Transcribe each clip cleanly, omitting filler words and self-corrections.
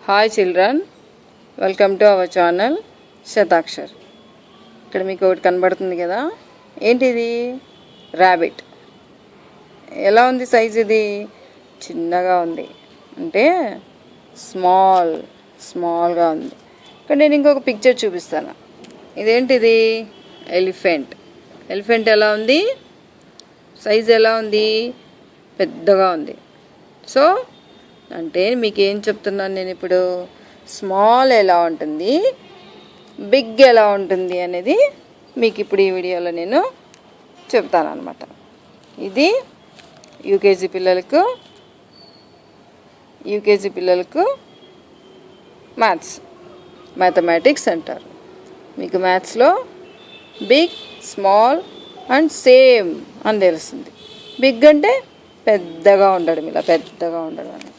Hi children, welcome to our channel Shatakshar. ఇక్కడ మీకు ఒకటి కనబడుతుంది కదా, ఏంటిది? ర్యాబిట్. ఎలా ఉంది సైజ్? ఇది చిన్నగా ఉంది, అంటే స్మాల్గా ఉంది. ఇక్కడ నేను ఇంకొక పిక్చర్ చూపిస్తాను. ఇదేంటిది? ఎలిఫెంట్. ఎలిఫెంట్ ఎలా ఉంది? సైజ్ ఎలా ఉంది? పెద్దగా ఉంది. సో అంటే మీకు ఏం చెప్తున్నాను నేను ఇప్పుడు, స్మాల్ ఎలా ఉంటుంది, బిగ్ ఎలా ఉంటుంది అనేది మీకు ఇప్పుడు ఈ వీడియోలో నేను చెప్తాను అన్నమాట. ఇది యూకేజీ పిల్లలకు మ్యాథమెటిక్స్ అంటారు. మీకు మ్యాథ్స్లో బిగ్, స్మాల్ అండ్ సేమ్ అని తెలుస్తుంది. బిగ్ అంటే పెద్దగా ఉండడం, ఇలా పెద్దగా ఉండడం అన్నమాట.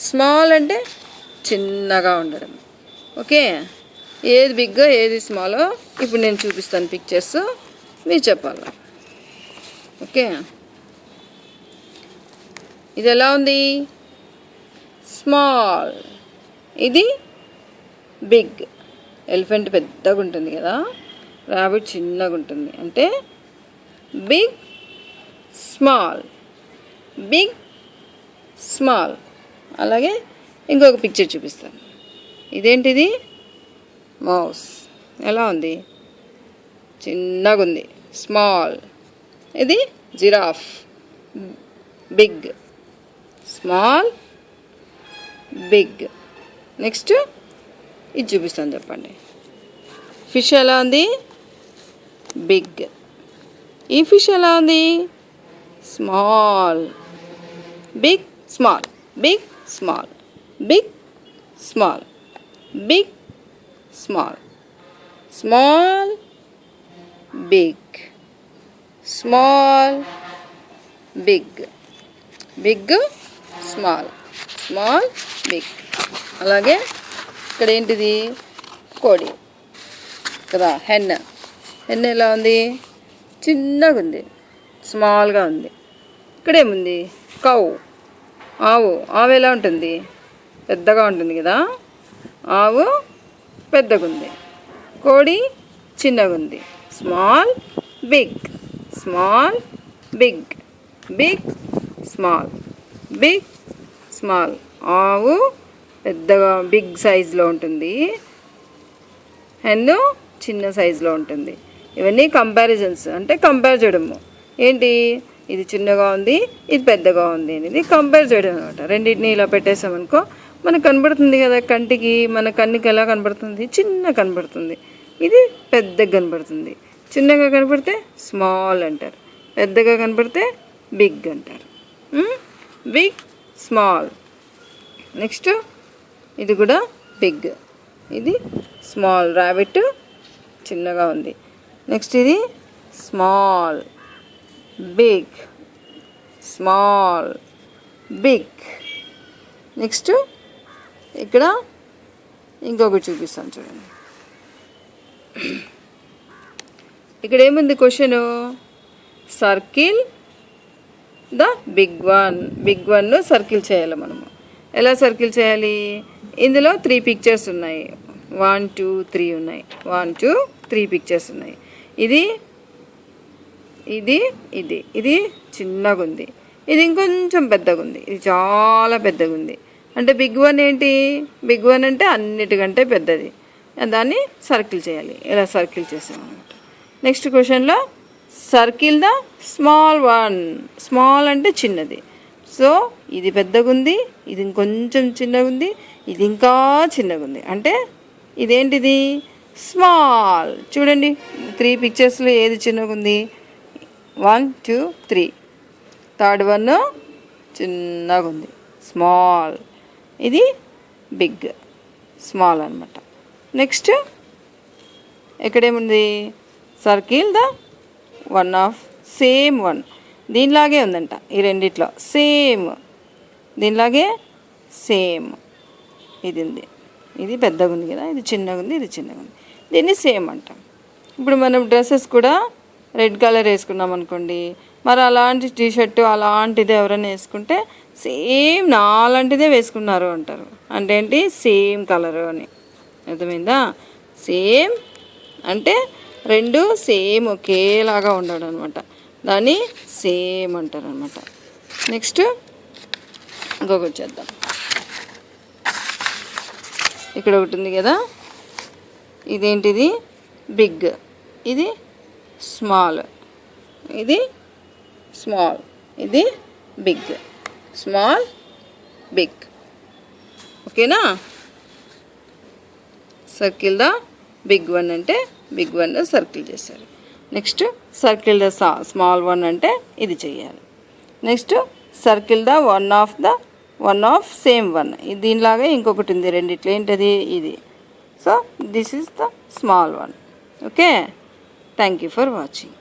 స్మాల్ అంటే చిన్నగా ఉండడం. ఓకే, ఏది బిగ్గో ఏది స్మాలో ఇప్పుడు నేను చూపిస్తాను పిక్చర్స్, మీరు చెప్పాలి. ఓకే, ఇది ఎలా ఉంది? స్మాల్. ఇది బిగ్. ఎలిఫెంట్ పెద్దగా ఉంటుంది కదా, రాబిట్ చిన్నగా ఉంటుంది. అంటే బిగ్, స్మాల్, బిగ్, స్మాల్. అలాగే ఇంకొక పిక్చర్ చూపిస్తాను. ఇదేంటిది? మౌస్. ఎలా ఉంది? చిన్నగా ఉంది, స్మాల్. ఇది giraffe. Big, small, big. Next ఇది చూపిస్తాను, చెప్పండి. ఫిష్ ఎలా ఉంది? బిగ్. ఈ ఫిష్ ఎలా ఉంది? Small. Big, small, big, small, big, small, big, small, small, big, small, big, big, small, small, big. అలాగే ఇక్కడ ఏంటిది? కోడి కదా, హెన్. ఎలా ఉంది? చిన్నగా ఉంది, స్మాల్గా ఉంది. ఇక్కడేముంది? కౌ. ఆవు ఎలా ఉంటుంది? పెద్దగా ఉంటుంది కదా, ఆవు పెద్దగా ఉంది. కోడి చిన్నగా ఉంది. Small, big, small, big, big, small, big, small. ఆవు పెద్దగా బిగ్ సైజులో ఉంటుంది, హెన్ను చిన్న సైజులో ఉంటుంది. ఇవన్నీ కంపారిజన్స్, అంటే కంపేర్ చేయడము. ఏంటి? ఇది చిన్నగా ఉంది, ఇది పెద్దగా ఉంది అనేది కంపేర్ చేయడం అనమాట. రెండింటిని ఇలా పెట్టేసామనుకో మనకు కనబడుతుంది కదా, కంటికి, మన కన్నుకి ఎలా కనబడుతుంది? చిన్న కనబడుతుంది. ఇది పెద్దగా కనబడుతుంది. చిన్నగా కనబడితే స్మాల్ అంటారు, పెద్దగా కనబడితే బిగ్ అంటారు. Big, small. నెక్స్ట్ ఇది కూడా బిగ్, ఇది స్మాల్. ర్యాబిట్ చిన్నగా ఉంది. నెక్స్ట్ ఇది small, big, small, big. Next ఇక్కడ ఇంకొకటి చూపిస్తాను, చూడండి. ఇక్కడ ఏముంది question? Circle the big one circle చేయాలి మనము. ఎలా సర్కిల్ చేయాలి? ఇందులో 3 పిక్చర్స్ ఉన్నాయి. 1 2 3 ఉన్నాయి. 1 2 3 పిక్చర్స్ ఉన్నాయి. ఇది చిన్నగా ఉంది, ఇది ఇంకొంచెం పెద్దగా ఉంది, ఇది చాలా పెద్దగా ఉంది. అంటే బిగ్ వన్ ఏంటి? బిగ్ వన్ అంటే అన్నిటికంటే పెద్దది, దాన్ని సర్కిల్ చేయాలి. ఇలా సర్కిల్ చేసామన్నమాట. నెక్స్ట్ క్వశ్చన్లో circle the small one. Small అంటే చిన్నది. సో ఇది పెద్దగా ఉంది, ఇది ఇంకొంచెం చిన్నగా ఉంది, ఇది ఇంకా చిన్నగా ఉంది. అంటే ఇదేంటిది? స్మాల్. చూడండి 3 పిక్చర్స్లో ఏది చిన్నగా ఉంది? 1 2 3. థర్డ్ వన్ చిన్నగా ఉంది, స్మాల్. ఇది బిగ్, స్మాల్ అనమాట. నెక్స్ట్ ఎక్కడేముంది? Circle the one of same one. దీనిలాగే ఉందంట, ఈ రెండిట్లో సేమ్, దీనిలాగే సేమ్. ఇది ఉంది, ఇది పెద్దగా ఉంది కదా, ఇది చిన్నగా ఉంది, ఇది చిన్నగా ఉంది. దీన్ని సేమ్ అంటాం. ఇప్పుడు మనం డ్రెస్సెస్ కూడా రెడ్ కలర్ వేసుకున్నాం అనుకోండి, మరి అలాంటి టీషర్టు అలాంటిది ఎవరైనా వేసుకుంటే సేమ్ నాలాంటిదే వేసుకున్నారు అంటారు. అంటే ఏంటి, సేమ్ కలరు అని. అర్థమైందా? సేమ్ అంటే రెండు సేమ్ ఒకేలాగా ఉండడం అనమాట, దాన్ని సేమ్ అంటారు అనమాట. నెక్స్ట్ ఇంకొకటి చేద్దాం. ఇక్కడ ఒకటి ఉంది కదా, ఇదేంటిది, బిగ్, ఇది స్మాల్, ఇది స్మాల్, ఇది బిగ్, స్మాల్, బిగ్. ఓకేనా? సర్కిల్ ద బిగ్ వన్ అంటే బిగ్ వన్ సర్కిల్ చేశారు. Next circle the small one అంటే ఇది చేయాలి. Next circle the one of same one. దీనిలాగా ఇంకొకటి ఉంది రెండిట్లో, ఏంటది, ఇది. So this is the small one. Okay, thank you for watching.